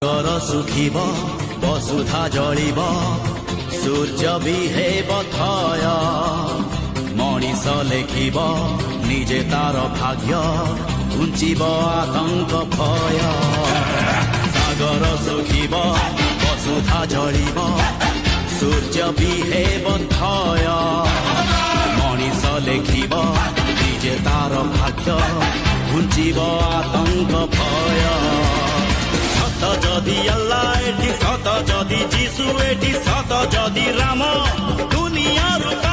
घर सुखिब वसुधा जलिब सूर्य विहेब थय मनीष लेखिब निजे तार भाग्य घुंचिब आतंक भय सागर सुखिब वसुधा जलिब सूर्य विहेब थय मनीष लेखिब निजे तार भाग्य घुंचिब आतंक भय सत जदि अल्लाह एठी सत जदि जीशु एठी सत जदि राम दुनिया रूप